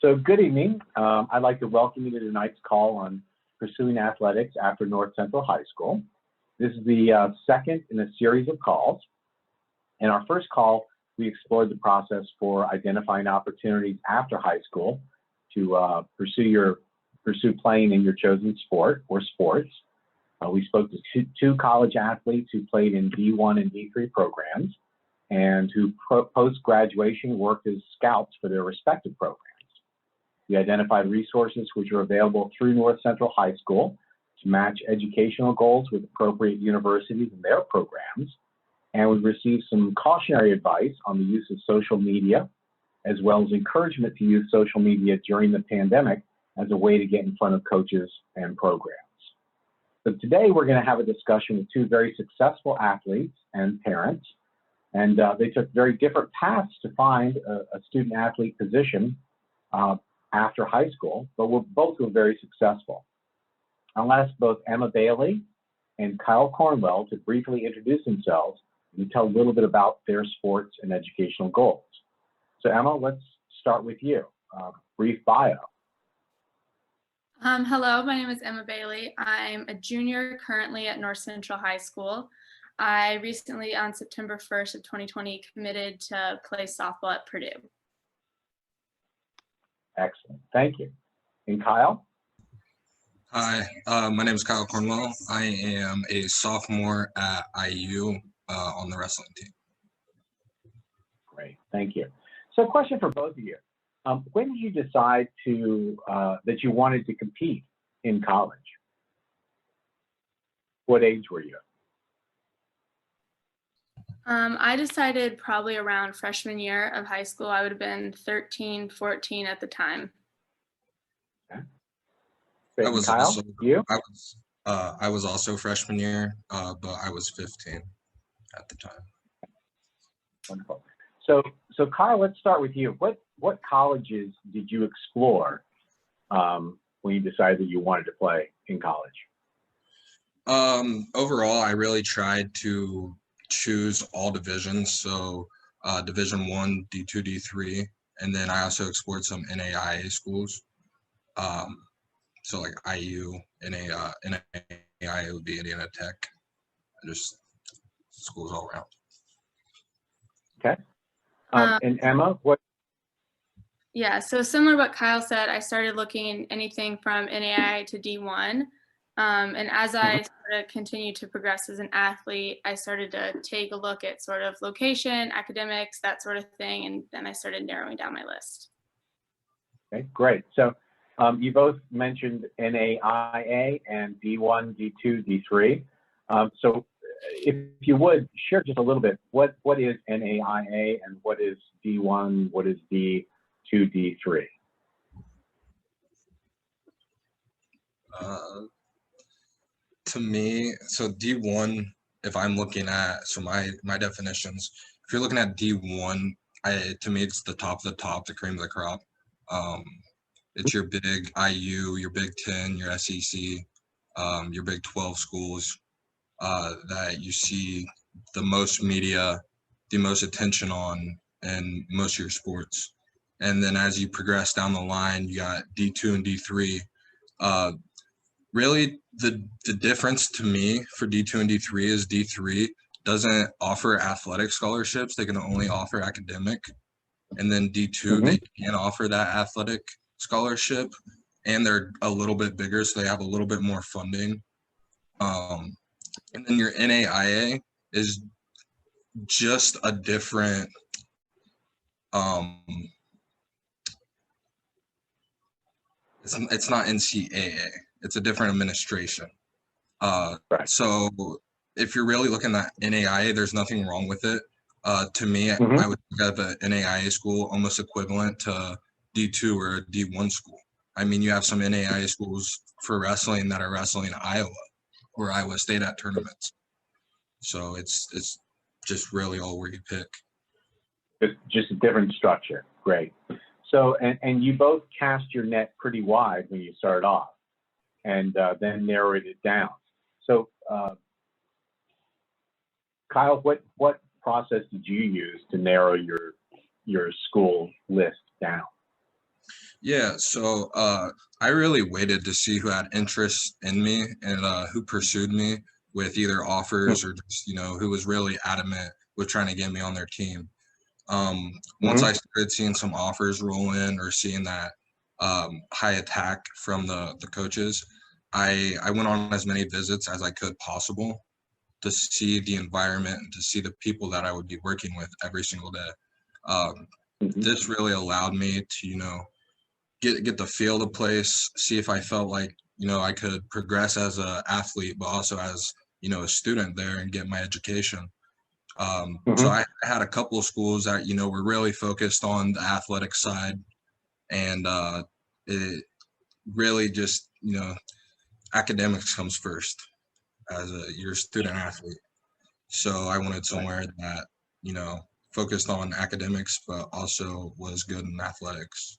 So good evening. I'd like to welcome you to tonight's call on pursuing athletics after North Central High School. This is the second in a series of calls. In our first call, we explored the process for identifying opportunities after high school to pursue playing in your chosen sport or sports. We spoke to two college athletes who played in D1 and D3 programs and who post-graduation worked as scouts for their respective programs. We identified resources which are available through North Central High School to match educational goals with appropriate universities and their programs. And we received some cautionary advice on the use of social media, as well as encouragement to use social media during the pandemic as a way to get in front of coaches and programs. So today we're going to have a discussion with two very successful athletes and parents. And they took very different paths to find a student athlete position after high school, but both were very successful. I'll ask both Emma Bailey and Kyle Cornwell to briefly introduce themselves and tell a little bit about their sports and educational goals. So Emma, let's start with you. Brief bio. Hello, my name is Emma Bailey. I'm a junior currently at North Central High School. I recently, on September 1st of 2020, committed to play softball at Purdue. Excellent, thank you. And Kyle? Hi, my name is Kyle Cornwell. I am a sophomore at IU on the wrestling team. Great, thank you. So a question for both of you. When did you decide that you wanted to compete in college? What age were you? I decided probably around freshman year of high school. I would have been 13, 14 at the time. Okay. I was Kyle, also, you? I was also freshman year, but I was 15 at the time. Wonderful. So Kyle, let's start with you. What colleges did you explore when you decided that you wanted to play in college? Overall, I really tried to choose all divisions. So Division I, D2, D3, and then I also explored some NAIA schools. So like IU, NAIA would be Indiana Tech, just schools all around. Okay. And Emma, what? Yeah, so similar to what Kyle said, I started looking anything from NAIA to D1. And as I sort of continued to progress as an athlete, I started to take a look at sort of location, academics, that sort of thing, and then I started narrowing down my list. Okay, great. So you both mentioned NAIA and D1, D2, D3. So if you would, share just a little bit, what is NAIA and what is D1, what is D2, D3? To me, so D1, if I'm looking at, so my definitions, if you're looking at D1, to me, it's the top of the top, the cream of the crop. It's your big IU, your Big 10, your SEC, your Big 12 schools that you see the most media, the most attention on, and most of your sports. And then as you progress down the line, you got D2 and D3. Really, the difference to me for D2 and D3 is D3 doesn't offer athletic scholarships. They can only offer academic. And then D2, they can offer that athletic scholarship. And they're a little bit bigger, so they have a little bit more funding. And then your NAIA is just a different it's not NCAA. It's a different administration. Right. So if you're really looking at NAIA, there's nothing wrong with it. To me, I would think of an NAIA school almost equivalent to D2 or a D1 school. I mean, you have some NAIA schools for wrestling that are wrestling in Iowa or Iowa State at tournaments. So it's just really all where you pick. It's just a different structure. Great. So, and you both cast your net pretty wide when you started off and then narrowed it down. So, Kyle, what process did you use to narrow your school list down? Yeah, so I really waited to see who had interest in me and who pursued me with either offers or just, who was really adamant with trying to get me on their team. Once I Mm-hmm. started seeing some offers roll in or seeing that high attack from the coaches, I went on as many visits as I could possible to see the environment and to see the people that I would be working with every single day. Um, Mm-hmm. this really allowed me to, get the feel of the place, see if I felt like, I could progress as an athlete, but also as, a student there and get my education. So Mm-hmm. I had a couple of schools that, were really focused on the athletic side and it really just, academics comes first as your student athlete. So I wanted Right. somewhere that, you know, focused on academics, but also was good in athletics.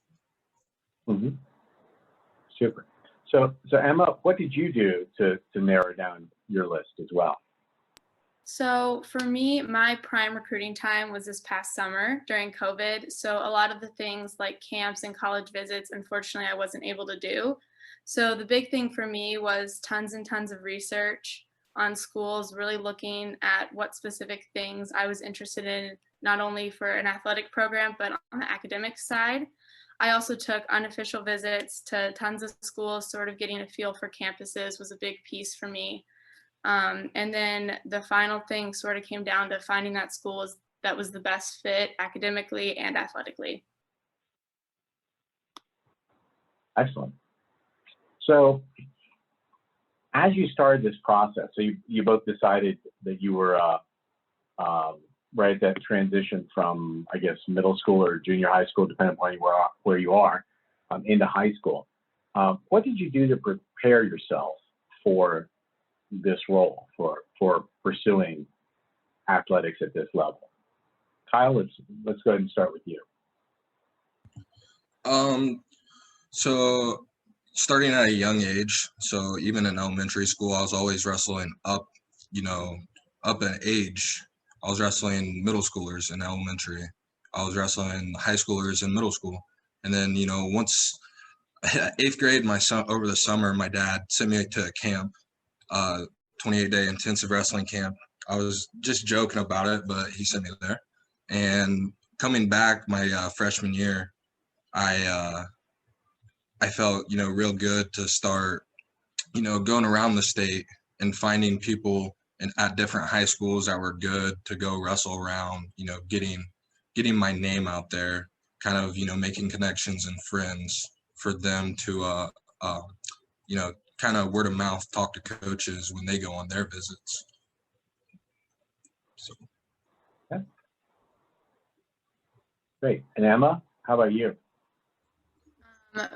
Mm-hmm. Super. So Emma, what did you do to narrow down your list as well? So for me, my prime recruiting time was this past summer during COVID. So a lot of the things like camps and college visits, unfortunately, I wasn't able to do. So the big thing for me was tons and tons of research on schools, really looking at what specific things I was interested in, not only for an athletic program, but on the academic side. I also took unofficial visits to tons of schools, sort of getting a feel for campuses was a big piece for me. And then the final thing sort of came down to finding that school that was the best fit academically and athletically. Excellent. So as you started this process, so you both decided that you were right at that transition from, I guess, middle school or junior high school, depending upon where you are, into high school. What did you do to prepare yourself for this role, for pursuing athletics at this level? Kyle, let's go ahead and start with you. So starting at a young age, so even in elementary school, I was always wrestling up, up in age. I was wrestling middle schoolers in elementary. I was wrestling high schoolers in middle school. And then, once eighth grade, my son over the summer, my dad sent me to a camp, 28-day intensive wrestling camp. I was just joking about it, but he sent me there. And coming back my freshman year, I I felt, real good to start, going around the state and finding people at different high schools that were good to go wrestle around, getting my name out there, kind of, making connections and friends for them to, uh, you know, kind of word of mouth talk to coaches when they go on their visits. So. Okay. Great. And Emma, how about you?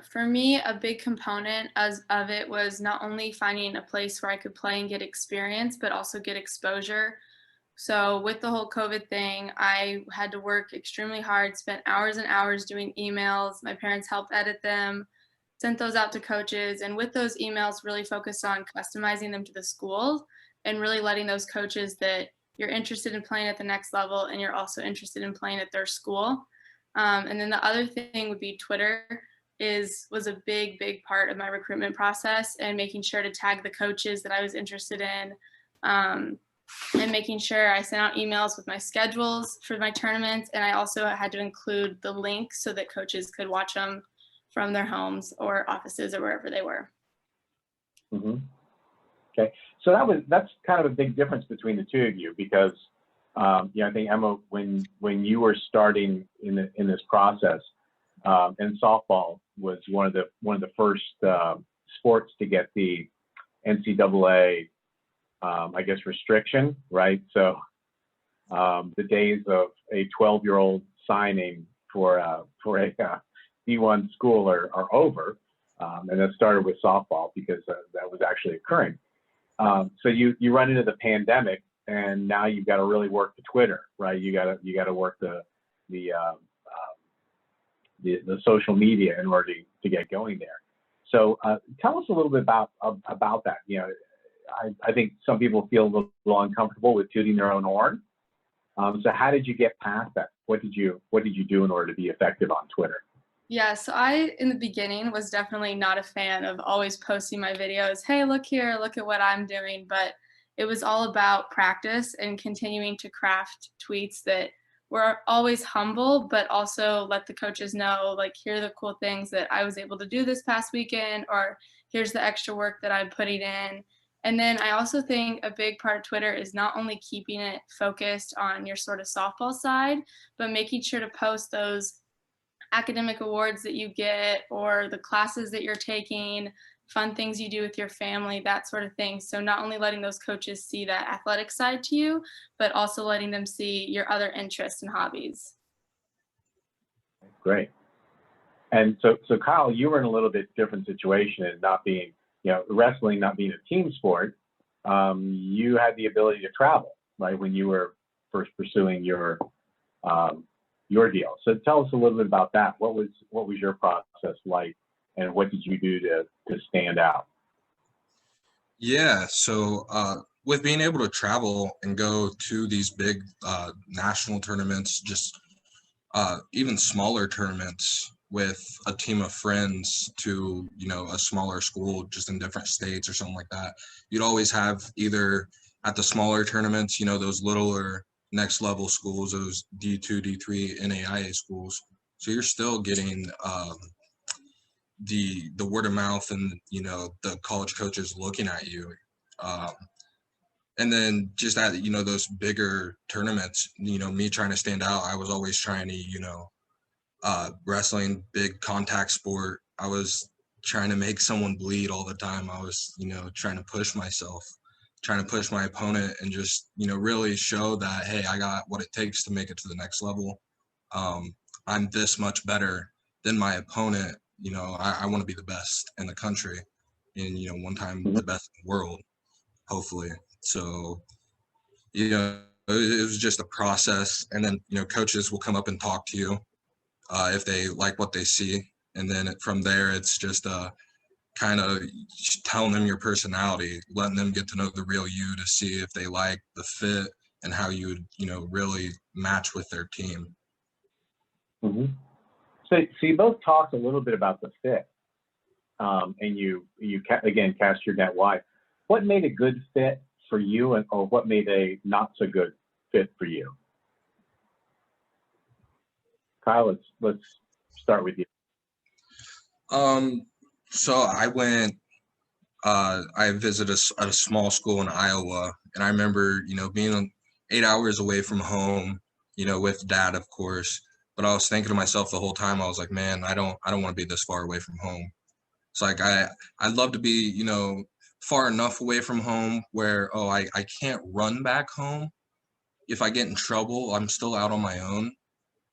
For me, a big component of it was not only finding a place where I could play and get experience, but also get exposure. So with the whole COVID thing, I had to work extremely hard, spent hours and hours doing emails. My parents helped edit them, sent those out to coaches, and with those emails, really focused on customizing them to the school and really letting those coaches that you're interested in playing at the next level and you're also interested in playing at their school. And then the other thing would be Twitter was a big part of my recruitment process, and making sure to tag the coaches that I was interested in, and making sure I sent out emails with my schedules for my tournaments. And I also had to include the link so that coaches could watch them from their homes or offices or wherever they were. Mm-hmm. Okay, so that's kind of a big difference between the two of you, because I think Emma, when you were starting in this process, and softball was one of the first sports to get the NCAA, I guess, restriction, right? So the days of a 12-year-old signing for a D1 school are over, and that started with softball because that was actually occurring. So you run into the pandemic, and now you've got to really work the Twitter, right? You got to work the social media in order to get going there. So tell us a little bit about that. I think some people feel a little uncomfortable with tooting their own horn. So how did you get past that? What did you do in order to be effective on Twitter? Yeah, so I, in the beginning, was definitely not a fan of always posting my videos. Hey, look here, look at what I'm doing. But it was all about practice and continuing to craft tweets that were always humble, but also let the coaches know, like, here are the cool things that I was able to do this past weekend, or here's the extra work that I'm putting in. And then I also think a big part of Twitter is not only keeping it focused on your sort of softball side, but making sure to post those academic awards that you get or the classes that you're taking, fun things you do with your family, that sort of thing. So not only letting those coaches see that athletic side to you, but also letting them see your other interests and hobbies. Great. And so Kyle, you were in a little bit different situation, and not being, wrestling not being a team sport, you had the ability to travel, right, when you were first pursuing your deal. So tell us a little bit about that. What was your process like, and what did you do to stand out? Yeah, so with being able to travel and go to these big national tournaments, just even smaller tournaments with a team of friends to, a smaller school just in different states or something like that, you'd always have either at the smaller tournaments, those littler next level schools, those D2, D3 NAIA schools. So you're still getting the word of mouth and, the college coaches looking at you. Um, and then just at, those bigger tournaments, me trying to stand out, I was always trying to, wrestling, big contact sport. I was trying to make someone bleed all the time. I was, trying to push myself, trying to push my opponent and just, really show that, hey, I got what it takes to make it to the next level. I'm this much better than my opponent. I want to be the best in the country and, one time the best in the world, hopefully. So, it was just a process. And then, coaches will come up and talk to you if they like what they see. And then from there, it's just kind of telling them your personality, letting them get to know the real you to see if they like the fit and how you would, really match with their team. Mm-hmm. So you both talked a little bit about the fit, and you again cast your net wide. What made a good fit for you, or what made a not so good fit for you? Kyle, let's start with you. So I went. I visited a small school in Iowa, and I remember, being 8 hours away from home, with dad, of course. But I was thinking to myself the whole time, I was like, man, I don't want to be this far away from home. It's like I'd love to be, far enough away from home where, I can't run back home. If I get in trouble, I'm still out on my own.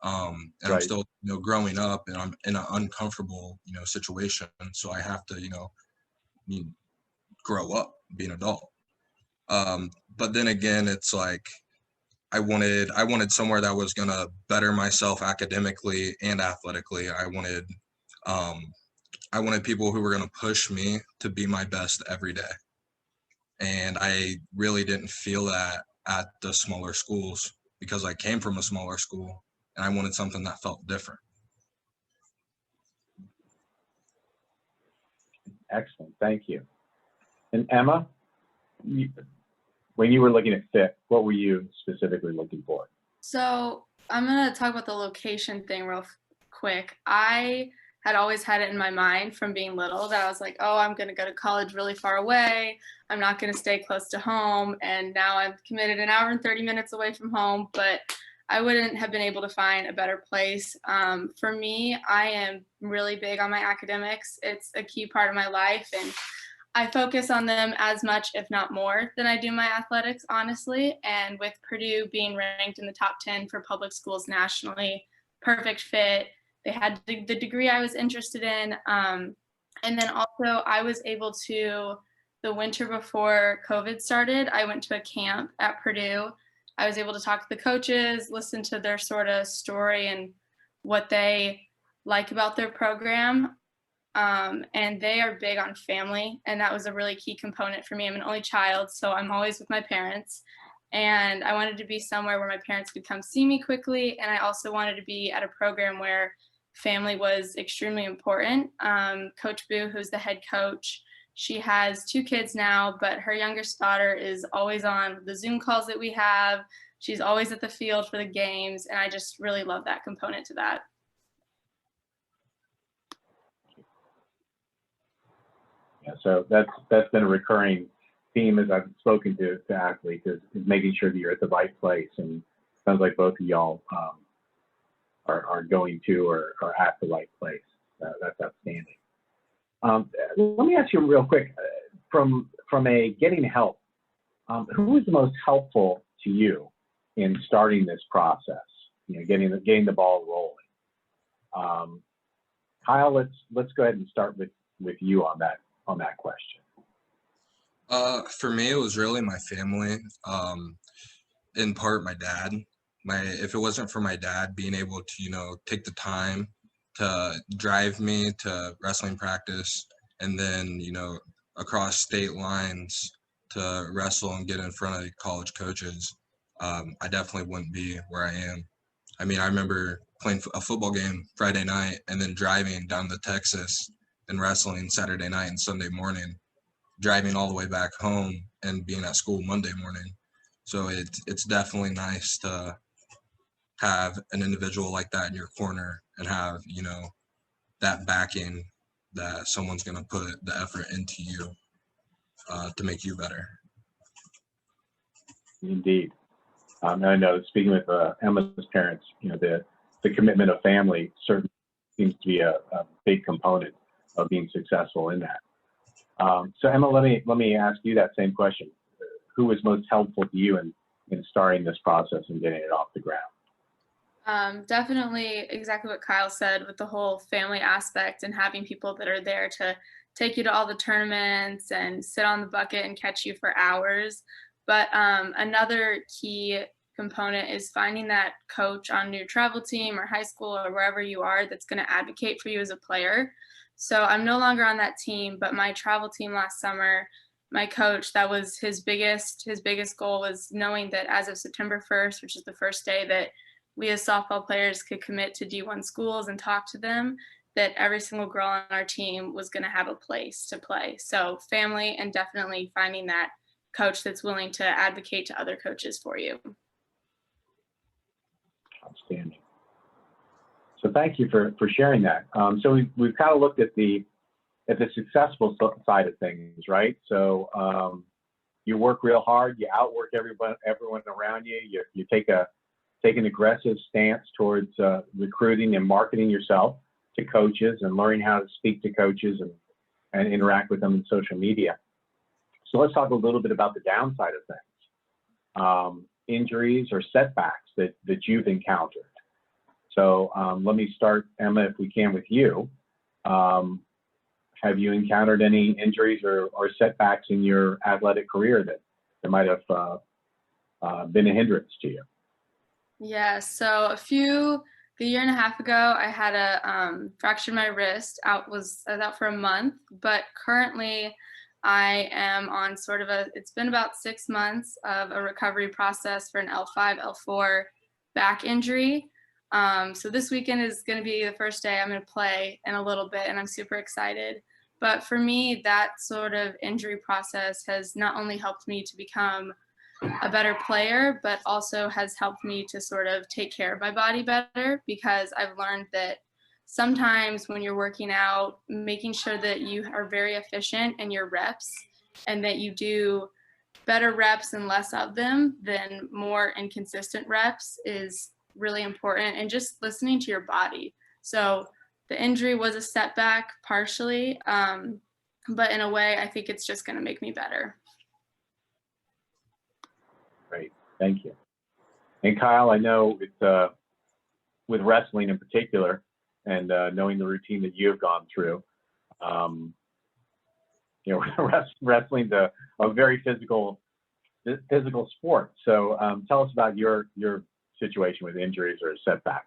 And Right. I'm still, growing up, and I'm in an uncomfortable, situation. So I have to, grow up, be an adult. But then again, it's like I wanted somewhere that was gonna better myself academically and athletically. I wanted people who were gonna push me to be my best every day. And I really didn't feel that at the smaller schools because I came from a smaller school and I wanted something that felt different. Excellent, thank you. And Emma, when you were looking at fit, what were you specifically looking for? So I'm going to talk about the location thing real quick. I had always had it in my mind from being little that I was like, oh, I'm going to go to college really far away. I'm not going to stay close to home. And now I'm committed an hour and 30 minutes away from home, but I wouldn't have been able to find a better place. For me, I am really big on my academics. It's a key part of my life, and I focus on them as much, if not more, than I do my athletics, honestly. And with Purdue being ranked in the top 10 for public schools nationally, perfect fit. They had the degree I was interested in. And then also I was able to, the winter before COVID started, I went to a camp at Purdue. I was able to talk to the coaches, listen to their sort of story and what they like about their program. And they are big on family, and that was a really key component for me. I'm an only child, so I'm always with my parents, and I wanted to be somewhere where my parents could come see me quickly, and I also wanted to be at a program where family was extremely important. Coach Boo, who's the head coach, she has 2 kids now, but her youngest daughter is always on the Zoom calls that we have. She's always at the field for the games, and I just really love that component to that. Yeah, so that's been a recurring theme as I've spoken to athletes is making sure that you're at the right place, and it sounds like both of y'all are going to or are at the right place. That's outstanding. Let me ask you real quick, from a getting help, who was the most helpful to you in starting this process? You know, getting the ball rolling. Kyle, let's go ahead and start with you on that question. For me, it was really my family. In part, my dad. If it wasn't for my dad being able to, you know, take the time to drive me to wrestling practice and then, you know, across state lines to wrestle and get in front of college coaches, I definitely wouldn't be where I am. I mean, I remember playing a football game Friday night and then driving down to Texas and wrestling Saturday night and Sunday morning, driving all the way back home and being at school Monday morning. So it's definitely nice to have an individual like that in your corner and have, you know, that backing that someone's going to put the effort into you to make you better. Indeed. I know, speaking with Emma's parents, you know, the commitment of family certainly seems to be a big component of being successful in that. So Emma, let me ask you that same question. Who was most helpful to you in starting this process and getting it off the ground? Definitely exactly what Kyle said with the whole family aspect and having people that are there to take you to all the tournaments and sit on the bucket and catch you for hours. But another key component is finding that coach on your travel team or high school or wherever you are that's going to advocate for you as a player. So I'm no longer on that team, but my travel team last summer, my coach, that was his biggest goal was knowing that as of September 1st, which is the first day that we as softball players could commit to D1 schools and talk to them, that every single girl on our team was going to have a place to play. So family and definitely finding that coach that's willing to advocate to other coaches for you. Outstanding. So thank you for sharing that. So we've kind of looked at the successful side of things, right? So you work real hard, you outwork everyone around you. You take an aggressive stance towards recruiting and marketing yourself to coaches and learning how to speak to coaches and interact with them in social media. So let's talk a little bit about the downside of things, injuries or setbacks that you've encountered. So let me start, Emma, if we can, with you. Have you encountered any injuries or setbacks in your athletic career that might have been a hindrance to you? Yeah, so a year and a half ago, I had a fractured my wrist. I was out for a month, but currently I am on it's been about 6 months of a recovery process for an L5, L4 back injury. So this weekend is going to be the first day I'm going to play in a little bit, and I'm super excited. But for me, that sort of injury process has not only helped me to become a better player, but also has helped me to sort of take care of my body better, because I've learned that sometimes when you're working out, making sure that you are very efficient in your reps and that you do better reps and less of them than more inconsistent reps is really important, and just listening to your body. So the injury was a setback partially, but in a way, I think it's just going to make me better. Great, thank you. And Kyle, I know with wrestling in particular, and knowing the routine that you have gone through, you know, wrestling's a very physical sport. So tell us about your situation with injuries or setbacks.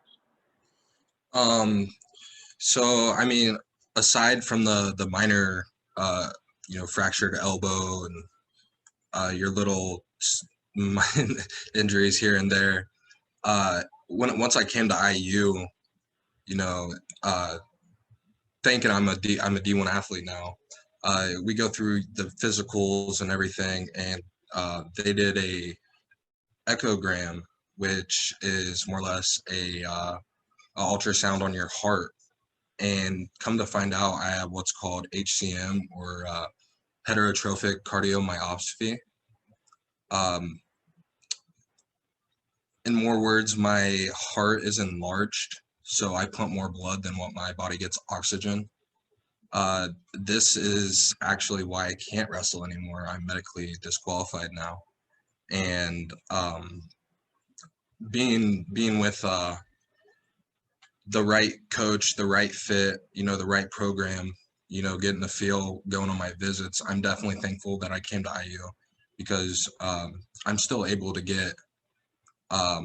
So I mean, aside from the minor, you know, fractured elbow and your little injuries here and there, once I came to IU, you know, thinking I'm a D1 athlete now. We go through the physicals and everything, and they did a echogram, which is more or less a ultrasound on your heart. And come to find out, I have what's called HCM, or heterotrophic cardiomyopathy. In more words, my heart is enlarged, so I pump more blood than what my body gets oxygen. This is actually why I can't wrestle anymore. I'm medically disqualified now. And being with the right coach, the right fit, you know, the right program, you know, getting the feel, going on my visits, I'm definitely thankful that I came to IU, because I'm still able to get all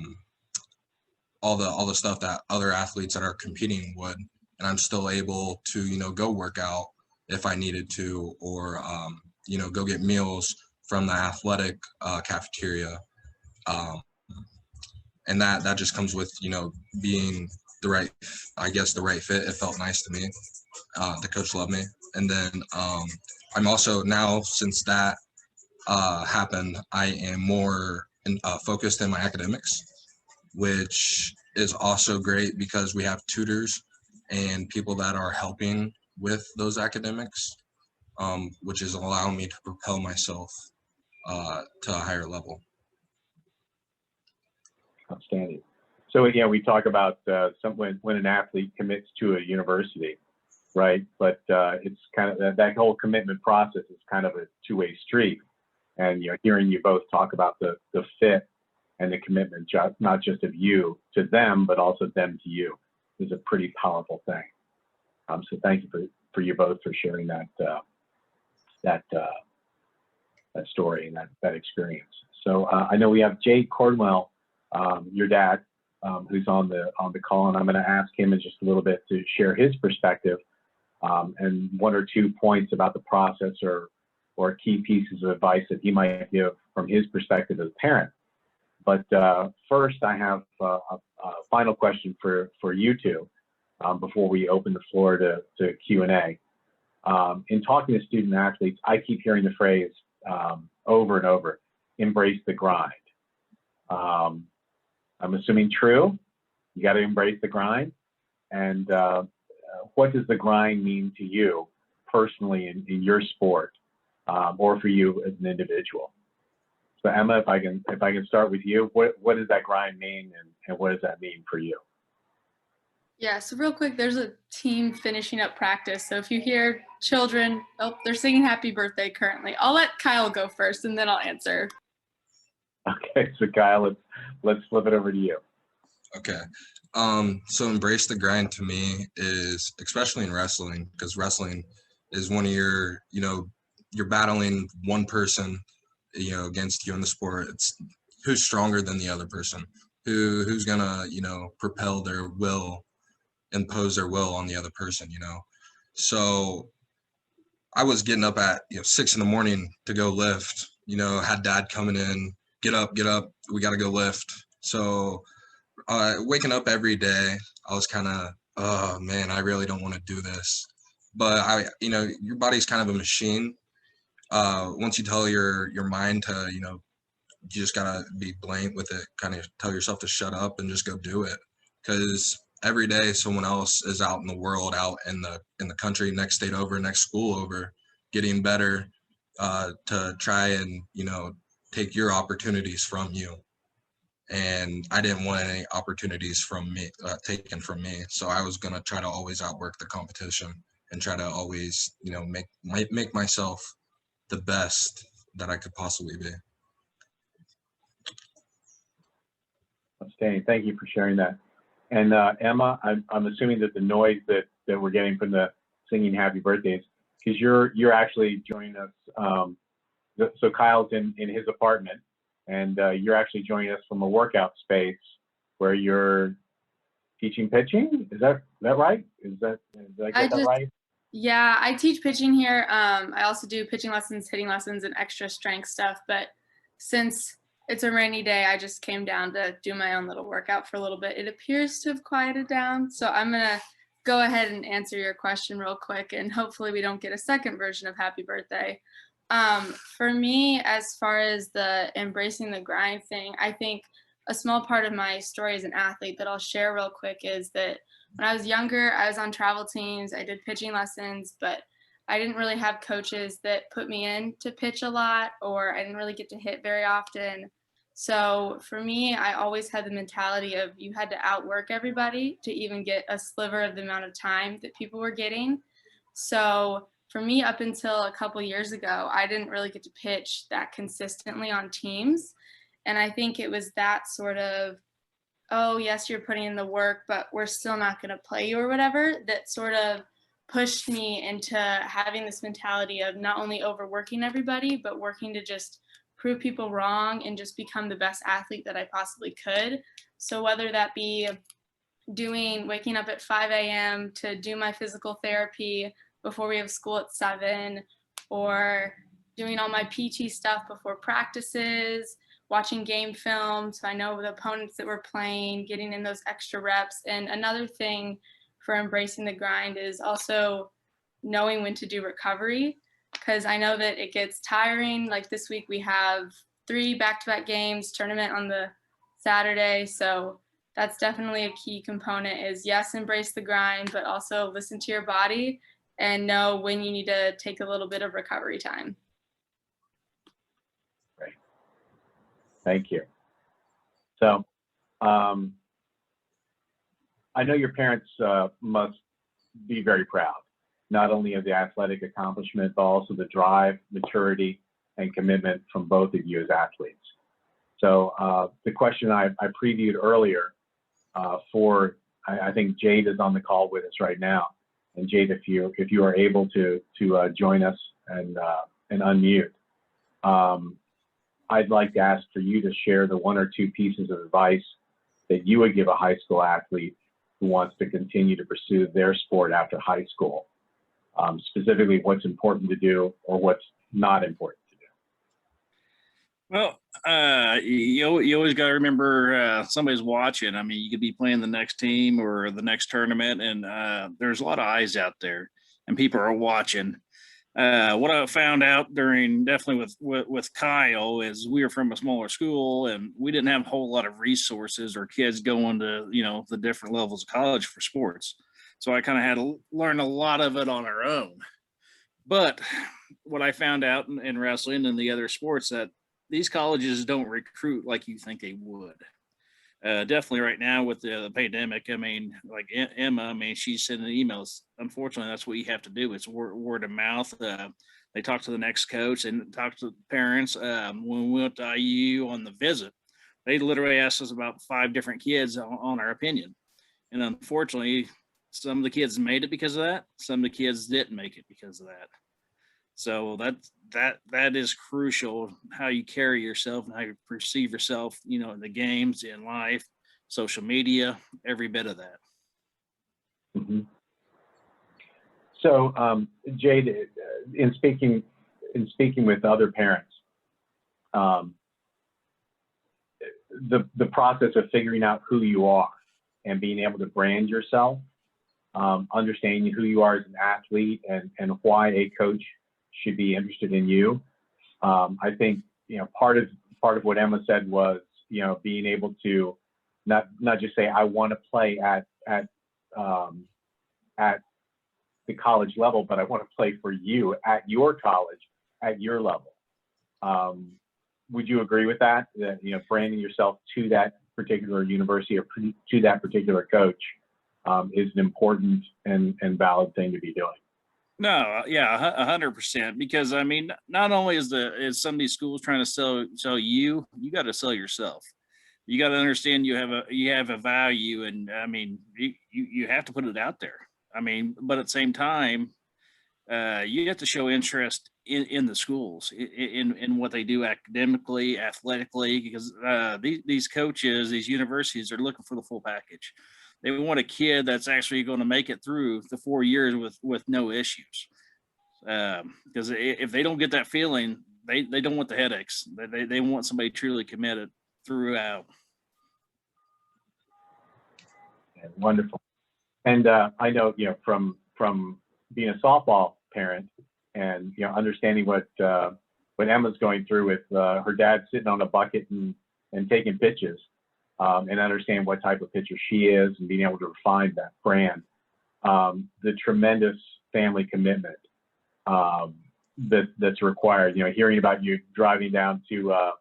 the stuff that other athletes that are competing would, and I'm still able to, you know, go work out if I needed to, or you know, go get meals from the athletic cafeteria, and that just comes with, you know, being the right, I guess, the right fit. It felt nice to me. The coach loved me, and then I'm also now, since that happened, I am more focused in my academics, which is also great because we have tutors and people that are helping with those academics, which is allowing me to propel myself to a higher level. Outstanding. So again, we talk about when an athlete commits to a university, right? But it's kind of that whole commitment process is kind of a two-way street. And, you know, hearing you both talk about the fit and the commitment, not just of you to them, but also them to you, is a pretty powerful thing. So thank you for you both for sharing that story and that experience. So I know we have Jade Cornwell, your dad, who's on the call, and I'm going to ask him in just a little bit to share his perspective and one or two points about the process or key pieces of advice that he might give from his perspective as a parent. But first, I have a final question for you two before we open the floor to Q&A. In talking to student athletes, I keep hearing the phrase over and over, embrace the grind. I'm assuming true. You got to embrace the grind. And what does the grind mean to you personally in your sport, or for you as an individual? So Emma, if I can start with you, what does that grind mean, and what does that mean for you? Yeah, so real quick, there's a team finishing up practice. So if you hear children, oh, they're singing happy birthday currently. I'll let Kyle go first and then I'll answer. Okay, so Kyle, let's flip it over to you. Okay. So embrace the grind to me is, especially in wrestling, because wrestling is one of your, you know, you're battling one person, you know, against you in the sport. It's who's stronger than the other person, who's gonna, you know, propel their will, impose their will on the other person, you know. So I was getting up at, you know, 6 a.m. to go lift, you know, had dad coming in, get up, we got to go lift. So waking up every day, I was kind of, oh man, I really don't want to do this. But you know, your body's kind of a machine. Once you tell your mind to, you know, you just gotta be blank with it, kind of tell yourself to shut up and just go do it. Because every day someone else is out in the world, out in the country, next state over, next school over, getting better, to try and, you know, take your opportunities from you. And I didn't want any opportunities from me taken from me, so I was gonna try to always outwork the competition and try to always, you know, make myself the best that I could possibly be. Outstanding. Thank you for sharing that. And Emma, I'm assuming that the noise that we're getting from the singing happy birthdays, because you're actually joining us. So Kyle's in his apartment, and you're actually joining us from a workout space where you're teaching pitching. Is that right? Did I get that right? Yeah, I teach pitching here. I also do pitching lessons, hitting lessons, and extra strength stuff. But since It's a rainy day. I just came down to do my own little workout for a little bit. It appears to have quieted down. So I'm going to go ahead and answer your question real quick, and hopefully we don't get a second version of happy birthday. For me, as far as the embracing the grind thing, I think a small part of my story as an athlete that I'll share real quick is that when I was younger, I was on travel teams, I did pitching lessons, but I didn't really have coaches that put me in to pitch a lot, or I didn't really get to hit very often. So for me, I always had the mentality of you had to outwork everybody to even get a sliver of the amount of time that people were getting. So for me, up until a couple years ago, I didn't really get to pitch that consistently on teams. And I think it was that sort of, oh, yes, you're putting in the work, but we're still not going to play you or whatever, that sort of pushed me into having this mentality of not only overworking everybody, but working to just prove people wrong and just become the best athlete that I possibly could. So whether that be waking up at 5 a.m. to do my physical therapy before we have school at 7, or doing all my PT stuff before practices, watching game film so I know the opponents that we're playing, getting in those extra reps. And another thing for embracing the grind is also knowing when to do recovery, because I know that it gets tiring. Like this week we have 3 back-to-back games, tournament on the Saturday. So that's definitely a key component is, yes, embrace the grind, but also listen to your body and know when you need to take a little bit of recovery time. Great. Thank you. So I know your parents must be very proud, not only of the athletic accomplishment, but also the drive, maturity, and commitment from both of you as athletes. So the question I previewed earlier I think Jade is on the call with us right now. And Jade, if you are able to join us and unmute, I'd like to ask for you to share the 1 or 2 pieces of advice that you would give a high school athlete who wants to continue to pursue their sport after high school, specifically what's important to do or what's not important to do. Well, you always got to remember somebody's watching. I mean, you could be playing the next team or the next tournament, and there's a lot of eyes out there, and people are watching. What I found out definitely with Kyle is we were from a smaller school, and we didn't have a whole lot of resources or kids going to the different levels of college for sports. So I kind of had to learn a lot of it on our own. But what I found out in wrestling and the other sports, that these colleges don't recruit like you think they would. Definitely right now with the pandemic, I mean, like Emma, I mean, she's sending emails. Unfortunately, that's what you have to do. It's word of mouth. They talk to the next coach and talk to the parents. When we went to IU on the visit, they literally asked us about 5 different kids on our opinion. And unfortunately, some of the kids made it because of that. Some of the kids didn't make it because of that. So that is crucial, how you carry yourself and how you perceive yourself, in the games, in life, social media, every bit of that. Mm-hmm. So Jade, in speaking with other parents, the process of figuring out who you are and being able to brand yourself, understanding who you are as an athlete and why a coach should be interested in you. I think part of what Emma said was being able to not just say I want to play at the college level, but I want to play for you at your college at your level. Would you agree with that? That branding yourself to that particular university or to that particular coach is an important and valid thing to be doing. No, yeah, 100%. Because I mean, not only is some of these schools trying to sell you got to sell yourself. You got to understand you have a value, and I mean, you have to put it out there. I mean, but at the same time, you have to show interest in the schools, in what they do academically, athletically, because these coaches, these universities are looking for the full package. They want a kid that's actually going to make it through the 4 years with no issues. Because if they don't get that feeling, they don't want the headaches. They want somebody truly committed throughout. Wonderful. And I know, from being a softball parent and, understanding what Emma's going through with her dad sitting on a bucket and taking pitches, and understand what type of pitcher she is and being able to refine that brand, the tremendous family commitment that's required. Hearing about you driving down to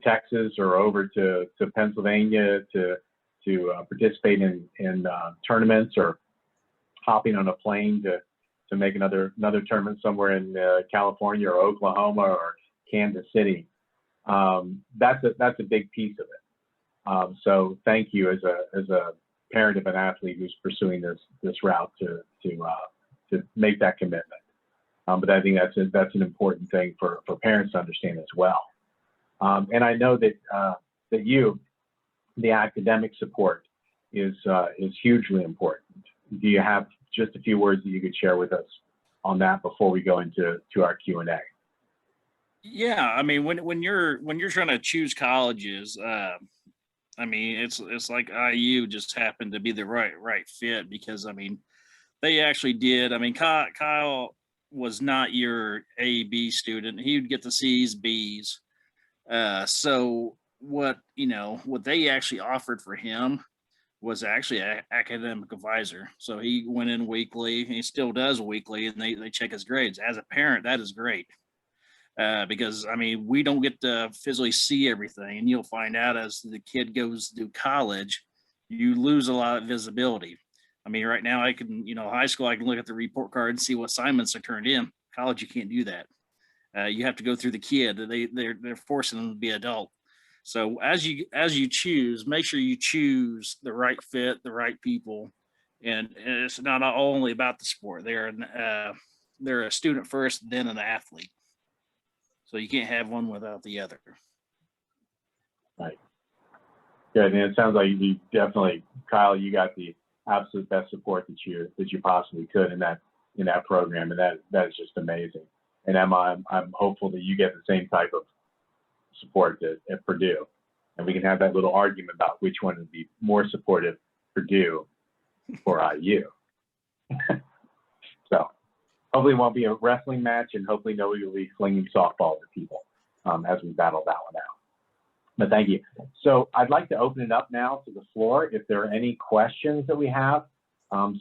Texas or over to Pennsylvania to participate in tournaments, or hopping on a plane to make another tournament somewhere in California or Oklahoma or Kansas City. That's a big piece of it. So thank you as a parent of an athlete who's pursuing this route to make that commitment. But I think that's an important thing for parents to understand as well. And I know that the academic support is hugely important. Do you have just a few words that you could share with us on that before we go into our Q&A? Yeah, I mean, when you're trying to choose colleges, I mean, it's like IU just happened to be the right fit, because I mean, they actually did. I mean, Kyle was not your A-B student. He would get the C's, B's. So what they actually offered for him was actually an academic advisor. So he went in weekly, and he still does weekly, and they check his grades. As a parent, that is great. Because I mean, we don't get to physically see everything, and you'll find out as the kid goes to college, you lose a lot of visibility. I mean, right now I can, high school, I can look at the report card and see what assignments are turned in. College, you can't do that. You have to go through the kid. They're forcing them to be adult. So as you choose, make sure you choose the right fit, the right people, and it's not only about the sport. They're a student first, then an athlete. So you can't have one without the other. Right. Good. And it sounds like you definitely, Kyle, you got the absolute best support that you possibly could in that program, and that is just amazing. And Emma, I'm hopeful that you get the same type of support at Purdue, and we can have that little argument about which one would be more supportive, Purdue or IU. So hopefully it won't be a wrestling match, and hopefully nobody will be flinging softballs at people as we battle that one out. But thank you. So I'd like to open it up now to the floor. If there are any questions that we have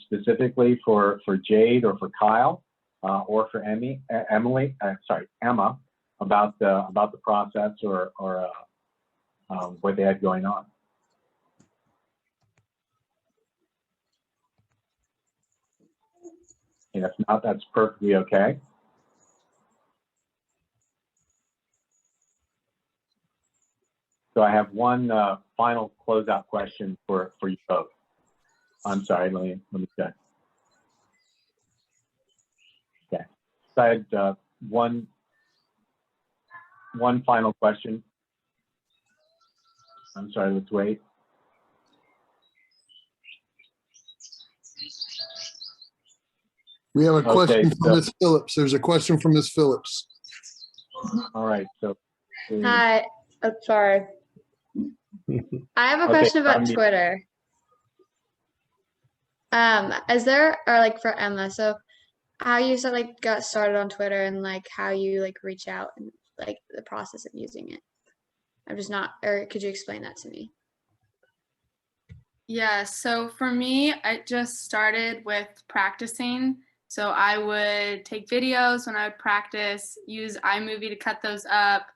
specifically for Jade or for Kyle or for Emma about the process or what they had going on. And if not, that's perfectly okay. So I have one final closeout question for you both. I'm sorry, let me check. Okay, so I had one final question. I'm sorry, let's wait. We have a question Okay, from Ms. Phillips. There's a question from Ms. Phillips. All right, so. Hi, oh, sorry. I have a question about Twitter. Is there, or like for Emma, so how you got started on Twitter and like how you reach out and like the process of using it? I'm just not, or could you explain that to me? Yeah, so for me, I just started with practicing. So I would take videos when I would practice, use iMovie to cut those up,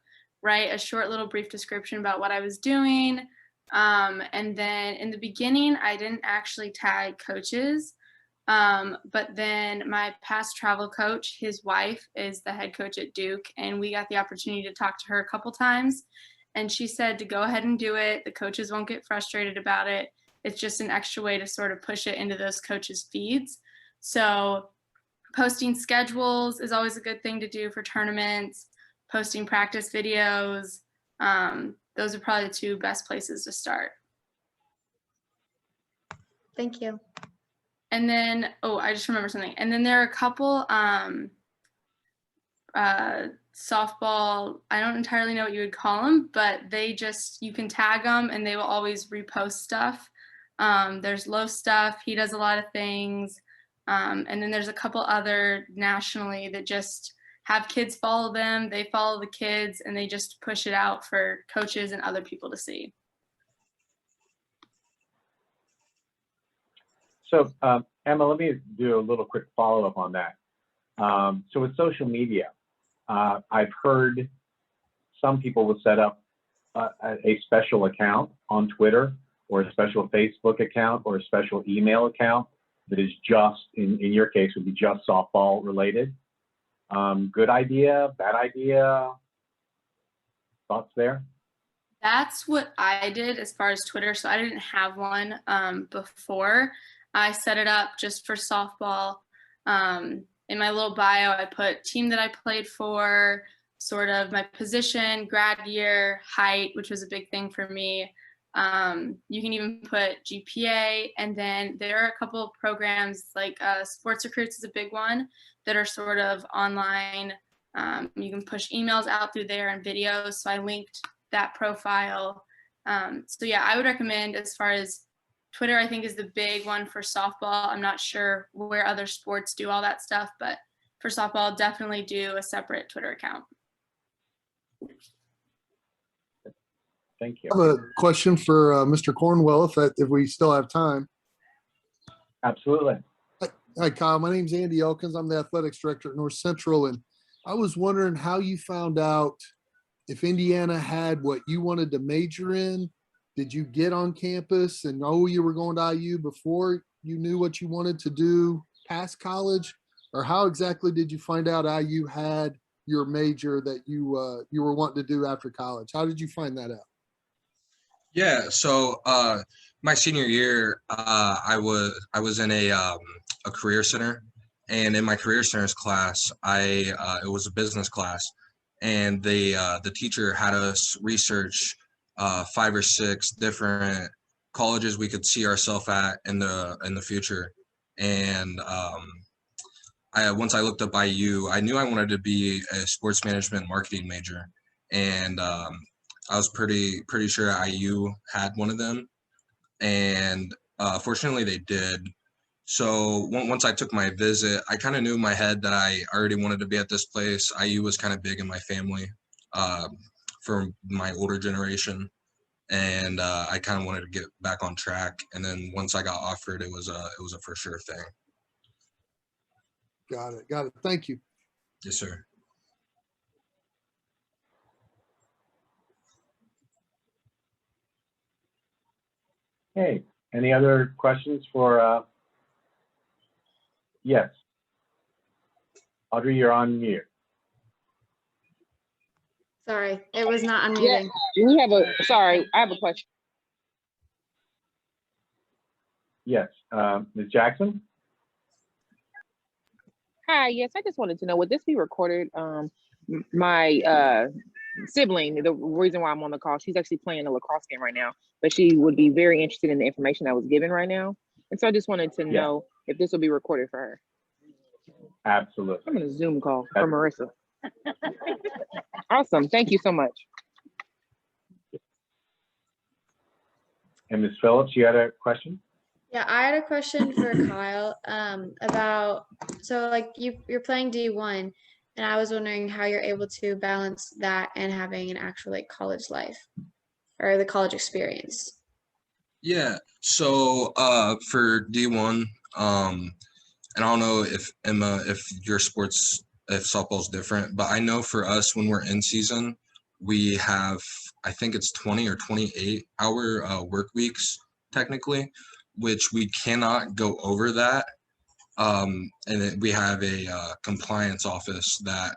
write a short little brief description about what I was doing. And then in the beginning, I didn't actually tag coaches. But then my past travel coach, his wife is the head coach at Duke, and we got the opportunity to talk to her a couple times. And she said to go ahead and do it. The coaches won't get frustrated about it. It's just an extra way to sort of push it into those coaches' feeds. So posting schedules is always a good thing to do for tournaments, posting practice videos. Those are probably the two best places to start. Thank you. And then, oh, I just remember something. And then there are a couple softball, I don't entirely know what you would call them, but you can tag them and they will always repost stuff. There's Low Stuff, he does a lot of things. And then there's a couple other nationally that just have kids follow them, they follow the kids, and they just push it out for coaches and other people to see. So Emma, let me do a little quick follow-up on that. So with social media, I've heard some people will set up a special account on Twitter, or a special Facebook account, or a special email account that is just, in your case, would be just softball related. Good idea, bad idea? Thoughts there? That's what I did as far as Twitter. So I didn't have one before. I set it up just for softball. In my little bio, I put team that I played for, sort of my position, grad year, height, which was a big thing for me. You can even put GPA, and then there are a couple of programs like Sports Recruits is a big one that are sort of online. You can push emails out through there and videos. So I linked that profile. So yeah, I would recommend, as far as Twitter, I think is the big one for softball. I'm not sure where other sports do all that stuff, but for softball, definitely do a separate Twitter account. Thank you. I have a question for Mr. Cornwell, if we still have time. Absolutely. Hi, Kyle. My name's Andy Elkins. I'm the athletics director at North Central, and I was wondering how you found out if Indiana had what you wanted to major in. Did you get on campus and know you were going to IU before you knew what you wanted to do past college? Or how exactly did you find out IU had your major that you were wanting to do after college? How did you find that out? Yeah, so my senior year, I was in a career center, and in my career centers class, it was a business class, and the teacher had us research 5 or 6 different colleges we could see ourselves at in the future. And once I looked up IU, I knew I wanted to be a sports management marketing major, and I was pretty sure IU had one of them, and fortunately they did. So once I took my visit, I kind of knew in my head that I already wanted to be at this place. IU was kind of big in my family for my older generation, and I kind of wanted to get back on track. And then once I got offered, it was a for sure thing. Got it. Thank you. Yes, sir. Hey, any other questions for, yes. Audrey, you're on mute. Sorry, it was not Yeah, unmuting. I have a question. Yes, Ms. Jackson? Hi, yes, I just wanted to know, would this be recorded? My sibling, the reason why I'm on the call, she's actually playing a lacrosse game right now, but she would be very interested in the information that was given right now. And so I just wanted to know if this will be recorded for her. Absolutely. I'm in a Zoom call for Marissa. Awesome. Thank you so much. And Ms. Phillips, you had a question? Yeah, I had a question for Kyle about, so like you're playing D1, and I was wondering how you're able to balance that and having an actual like college life or the college experience. Yeah, so for D1, and I don't know if Emma, if softball's different, but I know for us when we're in season, we have, I think it's 20 or 28 hour work weeks technically, which we cannot go over that. And then we have a compliance office that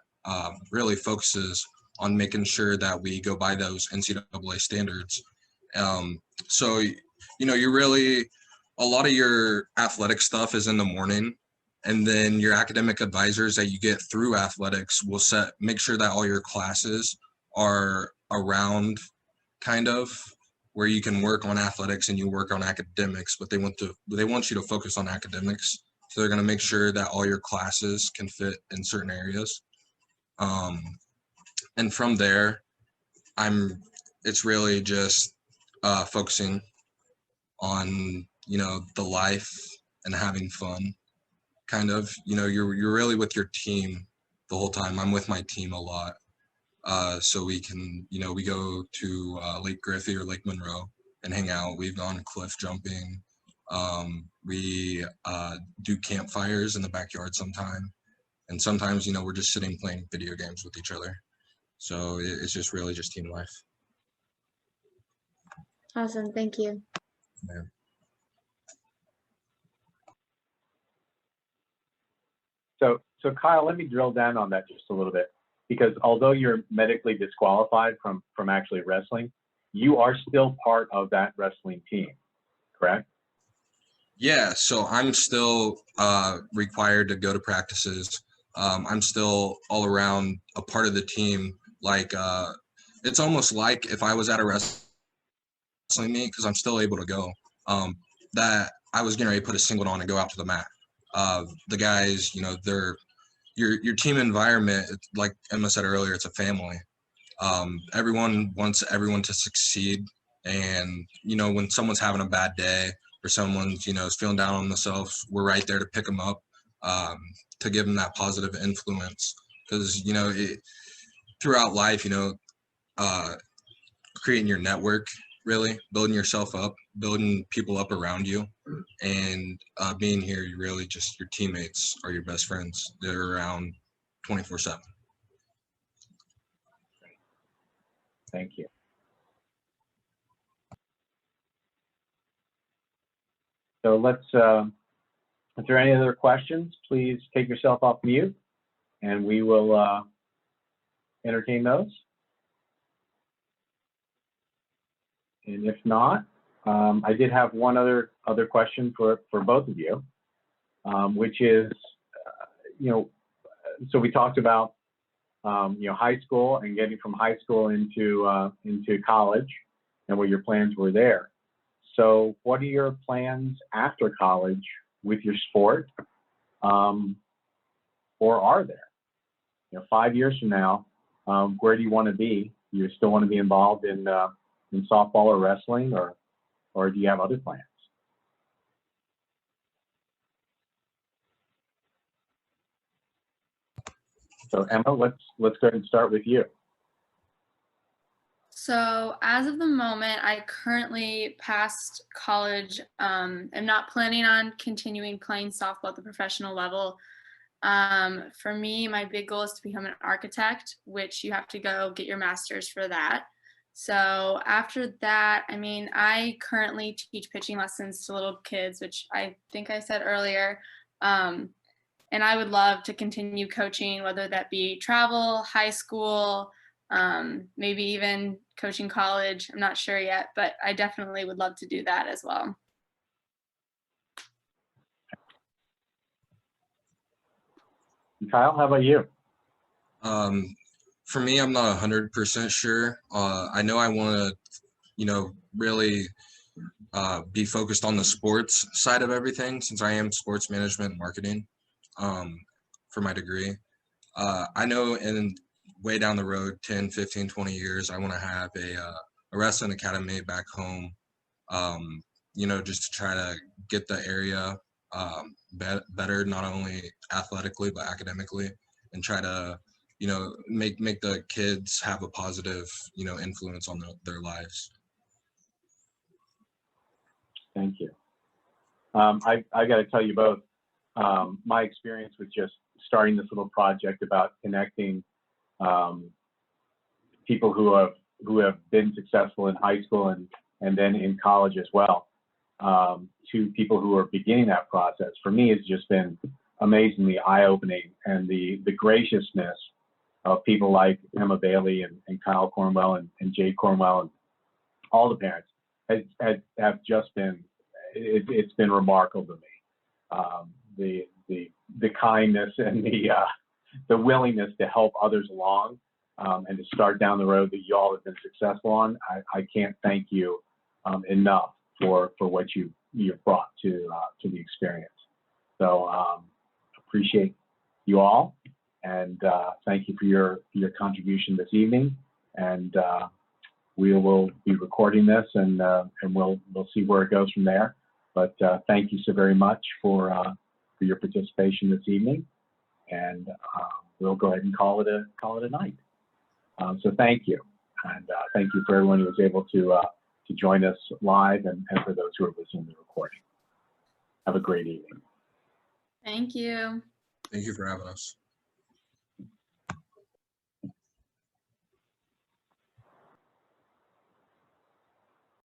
really focuses on making sure that we go by those NCAA standards. So, you're really, a lot of your athletic stuff is in the morning, and then your academic advisors that you get through athletics will make sure that all your classes are around kind of where you can work on athletics and you work on academics, but they want you to focus on academics. So they're going to make sure that all your classes can fit in certain areas. And from there, it's really just focusing on, the life and having fun. Kind of, you're really with your team the whole time. I'm with my team a lot. So we can, we go to Lake Griffey or Lake Monroe and hang out. We've gone cliff jumping. We do campfires in the backyard sometime. And sometimes, we're just sitting playing video games with each other. So it's just really just team life. Awesome. Thank you. Yeah. So Kyle, let me drill down on that just a little bit, because although you're medically disqualified from actually wrestling, you are still part of that wrestling team, correct? Yeah, so I'm still required to go to practices. I'm still all around a part of the team. Like, it's almost like if I was at a wrestling meet, because I'm still able to go, that I was getting ready to put a singlet on and go out to the mat. The guys, they're your team environment. Like Emma said earlier, it's a family. Everyone wants everyone to succeed, and when someone's having a bad day or someone's is feeling down on themselves, we're right there to pick them up, to give them that positive influence. Because throughout life, creating your network, really building yourself up, building people up around you, and being here, you really just, your teammates are your best friends. They're around 24/7. Thank you. So let's, if there are any other questions, please take yourself off mute and we will entertain those. And if not, I did have one other question for both of you, which is, so we talked about, high school and getting from high school into college and what your plans were there. So what are your plans after college with your sport? Or are there? 5 years from now, where do you want to be? Do you still want to be involved in softball or wrestling, or do you have other plans? So Emma, let's go ahead and start with you. So as of the moment, I currently passed college. I'm not planning on continuing playing softball at the professional level. For me, my big goal is to become an architect, which you have to go get your master's for that. So after that, I currently teach pitching lessons to little kids, which I think I said earlier. And I would love to continue coaching, whether that be travel, high school, maybe even coaching college. I'm not sure yet, but I definitely would love to do that as well. Kyle, how about you? For me, I'm not 100% sure. I know I want to, really be focused on the sports side of everything, since I am sports management and marketing for my degree. I know in way down the road, 10, 15, 20 years, I want to have a wrestling academy back home, just to try to get the area better, not only athletically, but academically, and try to, make the kids have a positive, influence on their lives. Thank you. I got to tell you both, my experience with just starting this little project about connecting people who have been successful in high school and then in college as well, to people who are beginning that process, for me, it's just been amazingly eye-opening. And the graciousness of people like Emma Bailey and Kyle Cornwell and Jade Cornwell and all the parents have just been, it's been remarkable to me. The kindness and the willingness to help others along, and to start down the road that you all have been successful on. I can't thank you enough for what you've brought to the experience. So appreciate you all, And thank you for your contribution this evening. And we will be recording this, and we'll see where it goes from there. But thank you so very much for your participation this evening, and we'll go ahead and call it a night. So thank you, and thank you for everyone who was able to join us live, and for those who are listening to the recording. Have a great evening. Thank you. Thank you for having us.